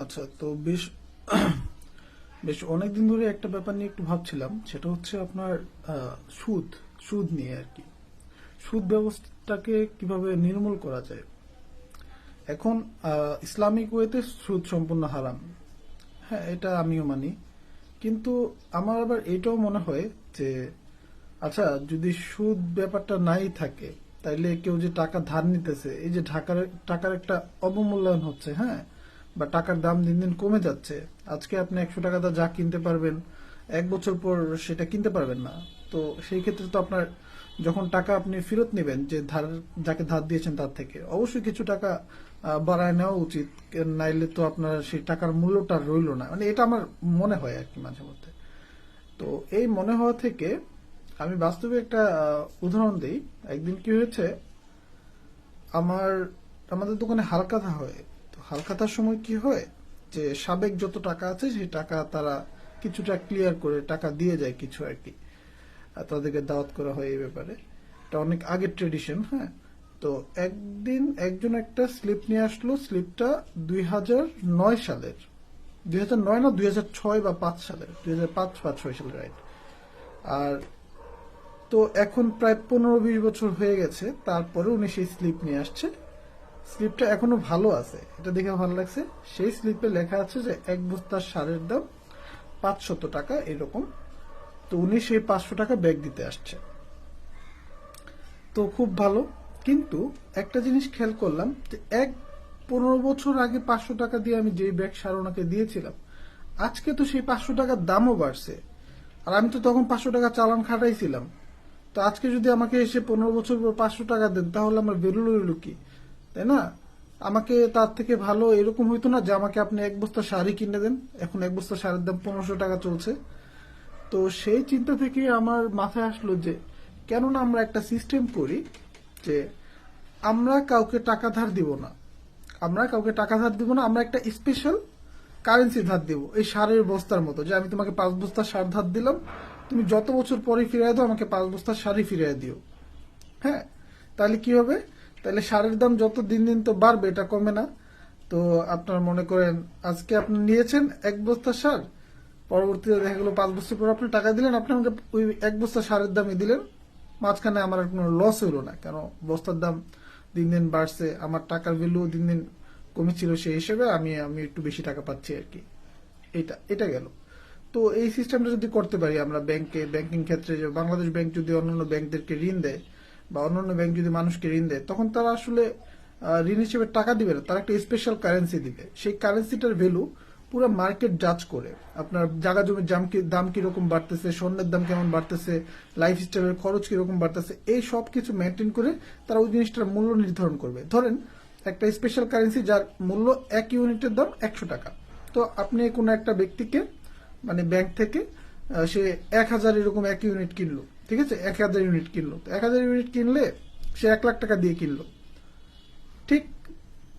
আচ্ছা, তো বেশ বেশ অনেকদিন ধরে একটা ব্যাপার নিয়ে একটু ভাবছিলাম, সেটা হচ্ছে আপনার সুদ সুদ নিয়ে আর কি। সুদ ব্যবস্থাটাকে কিভাবে নির্মূল করা যায়। এখন ইসলামিক ওয়েতে সুদ সম্পূর্ণ হারাম। হ্যাঁ, এটা আমিও মানি। কিন্তু আমার আবার এটাও মনে হয় যে আচ্ছা, যদি সুদ ব্যাপারটা নাই থাকে, তাইলে কেউ যে টাকা ধার নিতেছে, এই যে টাকার একটা অবমূল্যায়ন হচ্ছে, হ্যাঁ, বা টাকার দাম দিন দিন কমে যাচ্ছে। আজকে আপনি 100 টাকা দা যা কিনতে পারবেন, 1 বছর পর সেটা কিনতে পারবেন না। তো সেই ক্ষেত্রে তো আপনার যখন টাকা আপনি ফেরত নেবেন, যে যাকে ধার দিয়েছেন তার থেকে অবশ্যই কিছু টাকা বাড়ায় নেওয়া উচিত। নাইলে তো আপনার সেই টাকার মূল্যটা রইলো না, মানে এটা আমার মনে হয় আর কি মাঝে মধ্যে। তো এই মনে হওয়া থেকে আমি বাস্তবে একটা উদাহরণ দিই। একদিন কি হয়েছে, আমার আমাদের দোকানে হালখাতা হয়। তো হালখাতার সময় কি হয়, যে সাবেক যত টাকা আছে সেই টাকা তারা কিছুটা ক্লিয়ার করে টাকা দিয়ে যায় কিছু আর কি। আর তাদেরকে দাওয়াত করা হয় এই ব্যাপারে। এটা অনেক আগের ট্রেডিশন, হ্যাঁ। তো একদিন একজন একটা স্লিপ নিয়ে আসলো। স্লিপটা 2009 সালের, 2009 না 2006 বা 2005 সালের, 2005 বা 2006 সালের, রাইট। আর তো এখন প্রায় 15-20 বছর হয়ে গেছে, তারপরে উনি সেই স্লিপ নিয়ে আসছে। স্লিপটা এখনো ভালো আছে, এটা দেখে ভালো লাগছে। সেই স্লিপে লেখা আছে যে 1 বস্তা সারের দাম 500 টাকা এরকম। তো উনি সেই 500 টাকা ব্যাগ দিতে আসছে। তো খুব ভালো। কিন্তু একটা জিনিস খেয়াল করলাম যে 15 বছর আগে 500 টাকা দিয়ে আমি যেই ব্যাগ সার ওনাকে দিয়েছিলাম, আজকে তো সেই 500 টাকার দামও বাড়ছে। আর আমি তো তখন 500 টাকা চালান খাটাইছিলাম। তো আজকে যদি আমাকে এসে 15 বছর পর 500 টাকা দেন, তাহলে আমার ভ্যালু রইল কি? তাই না? আমাকে তার থেকে ভালো এরকম হইতো না যে আমাকে আপনি 1 বস্তা শাড়ি কিনে দেন, এখন 1 বস্তা শাড়ির দাম 1500 টাকা চলছে। তো সেই চিন্তা থেকে আমার মাথায় আসলো যে কেন না আমরা একটা সিস্টেম করি, যে আমরা কাউকে টাকা ধার দিব না। আমরা একটা স্পেশাল কারেন্সি ধার দিব, এই সারের বস্তার মতো, যে আমি তোমাকে 5 বস্তা সার ধার দিলাম, তুমি যত বছর পরে ফিরিয়ে দাও আমাকে 5 বস্তা সারই ফিরিয়ে দিও। হ্যাঁ, তাহলে কি হবে? তাহলে সারের দাম যত দিন দিন তো বাড়বে, এটা কমে না। তো আপনার মনে করেন আজকে আপনি নিয়েছেন 1 বস্তা সার, পরবর্তীতে দেখা গেলো 5 বছর পর আপনি টাকা দিলেন, আপনি আমাকে ওই 1 বস্তা সারের দামই দিলেন। মাঝখানে আমার আর কোনো লস হইলো না, কেন বস্তার দাম দিন দিন বাড়ছে, আমার টাকার ভ্যালু দিন দিন কমেছিল, সেই হিসেবে আমি আমি একটু বেশি টাকা পাচ্ছি আর কি। এটা এটা গেল। তো এই সিস্টেমটা যদি করতে পারি আমরা ব্যাংকিং ক্ষেত্রে, যে বাংলাদেশ ব্যাংক যদি অন্যান্য ব্যাংকদেরকে ঋণ দেয়, বা অন্যান্য ব্যাংক যদি মানুষকে ঋণ দেয়, তখন তারা আসলে ঋণ হিসেবে টাকা দিবে না, তারা একটা স্পেশাল কারেন্সি দিবে। সেই কারেন্সিটার ভ্যালু পুরো মার্কেট জাজ করে, আপনার জায়গা জমির দাম কিরকম বাড়তেছে, স্বর্ণের দাম কেমন বাড়তেছে, লাইফ স্টাইলের খরচ কিরকম বাড়তেছে, এই সব কিছু মেনটেন করে তারা ওই জিনিসটার মূল্য নির্ধারণ করবে। ধরেন একটা স্পেশাল কারেন্সি যার মূল্য 1 ইউনিটের দাম 100 টাকা। তো আপনি কোনো একটা ব্যক্তিকে, মানে ব্যাংক থেকে সে 1000 এরকম 1 ইউনিট কিনলো, ঠিক আছে, 1000 ইউনিট কিনলো। তো 1000 ইউনিট কিনলে সে 1 লাখ টাকা দিয়ে কিনলো। ঠিক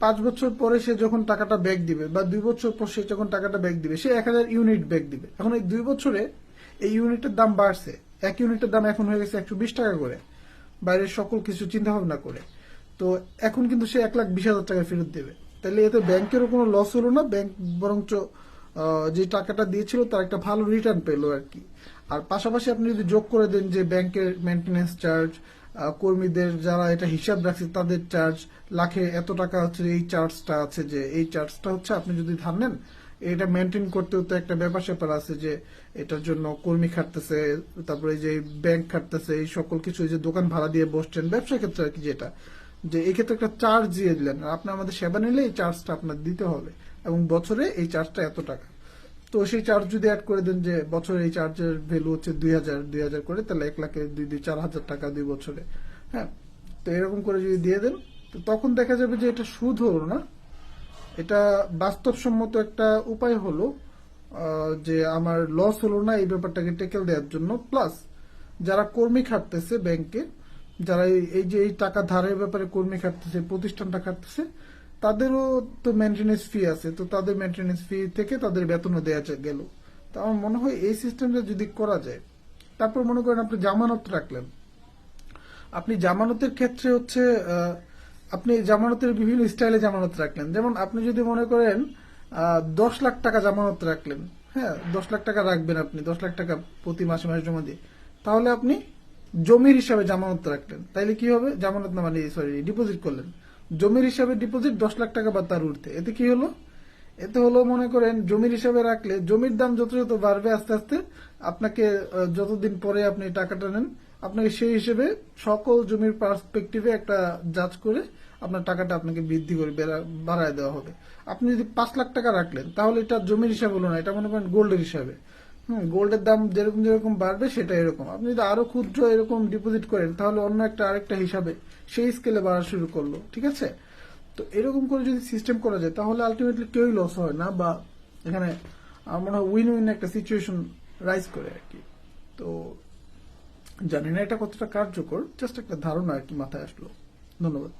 5 বছর পরে সে যখন টাকাটা ব্যাক দিবে, বা 2 বছর পর সে যখন টাকাটা ব্যাক দিবে, সে 1000 ইউনিট ব্যাক দিবে। এখন এই 2 বছরে এই ইউনিটের দাম বাড়ছে। 1 ইউনিটের দাম এখন হয়ে গেছে 120 টাকা করে, বাইরের সকল কিছু চিন্তা ভাবনা করে। তো এখন কিন্তু সে 1,20,000 টাকা ফেরত দেবে। তাহলে এতে ব্যাংকেরও কোনো লস হলো না, ব্যাংক বরঞ্চ যে টাকাটা দিয়েছিল তার একটা ভালো রিটার্ন পেলো আর কি। আর পাশাপাশি আপনি যদি যোগ করে দেন যে ব্যাংকের মেনটেন্যান্স চার্জ, কর্মীদের যারা এটা হিসাব রাখছে তাদের চার্জ, লাখে এত টাকা হচ্ছে এই চার্জটা আছে, যে এই চার্জটা হচ্ছে আপনি যদি ধার নেন, এটা মেনটেন করতেও তো একটা ব্যাপার স্যাপার আছে, যে এটার জন্য কর্মী খাটতেছে, তারপরে যে ব্যাংক খাটতেছে, এই সকল কিছু, যে দোকান ভাড়া দিয়ে বসছেন ব্যবসা ক্ষেত্রে আর কি, যেটা যে এই ক্ষেত্রে একটা চার্জ দিয়ে দিলেন, আর আপনি আমাদের সেবা নিলে এই চার্জটা আপনার দিতে হবে, এবং বছরে এই চার্জটা এত টাকা। তো সেই চার্জ যদি অ্যাড করে দেন, যে বছরে এই চার্জের ভ্যালু হচ্ছে 2000 করে, তাহলে 1 লাখে 4,000 টাকা 2 বছরে। হ্যাঁ, তো এরকম করে যদি দিয়ে দেন, তো তখন দেখা যাবে যে এটা সুদ হলো না, এটা বাস্তবসম্মত একটা উপায় হলো, যে আমার লস হলো না এই ব্যাপারটাকে টেকেল দেওয়ার জন্য। প্লাস যারা কর্মী খাটতেছে ব্যাংকে, যারা এই যে এই টাকা ধারের ব্যাপারে কর্মী খাটতেছে, প্রতিষ্ঠানটা খাটতেছে, তাদেরও তো মেনটেন্যান্স ফি আছে। তো তাদের মেনটেন্যান্স ফি থেকে তাদের বেতনও দেওয়া গেল। তো আমার মনে হয় এই সিস্টেমটা যদি করা যায়। তারপর মনে করেন আপনি জামানত রাখলেন। আপনি জামানতের ক্ষেত্রে হচ্ছে আপনি জামানতের বিভিন্ন স্টাইলে জামানত রাখলেন। যেমন আপনি যদি মনে করেন 10 লাখ টাকা জামানত রাখলেন, হ্যাঁ 10 লাখ টাকা রাখবেন আপনি, 10 লাখ টাকা প্রতি মাসে মাসে জমা দিয়ে, তাহলে আপনি জমির হিসাবে জামানত রাখলেন, তাইলে কি হবে, জামানত না মানে সরি ডিপোজিট করলেন, জমির হিসাবে ডিপোজিট 10 লাখ টাকা বা তার ঊর্ধ্বে, এতে কি হলো, এতে হলো মনে করেন জমির হিসাবে রাখলে জমির দাম যত যত বাড়বে আস্তে আস্তে আপনাকে যতদিন পরে আপনি টাকাটা নেন আপনাকে সেই হিসেবে সকল জমির পার্সপেক্টিভে একটা জাজ করে আপনার টাকাটা আপনাকে বৃদ্ধি করে বাড়ায় দেওয়া হবে। আপনি যদি 5 লাখ টাকা রাখলেন তাহলে এটা জমির হিসাব হলো না, এটা মনে করেন গোল্ডের হিসাবে। গোল্ডের দাম যেরকম যেরকম বাড়বে সেটা এরকম, আপনি যদি আরো ক্ষুদ্র এরকম ডিপোজিট করেন তাহলে অন্য একটা আরেকটা হিসাবে সেই স্কেলে বাড়া শুরু করলো, ঠিক আছে। তো এরকম করে যদি সিস্টেম করা যায় তাহলে আলটিমেটলি কেউই লস হয় না, বা এখানে আমার মনে হয় উইন উইন একটা সিচুয়েশন রাইজ করে আর কি। তো জানি না এটা কতটা কার্যকর, জাস্ট একটা ধারণা আর কি মাথায় আসলো। ধন্যবাদ।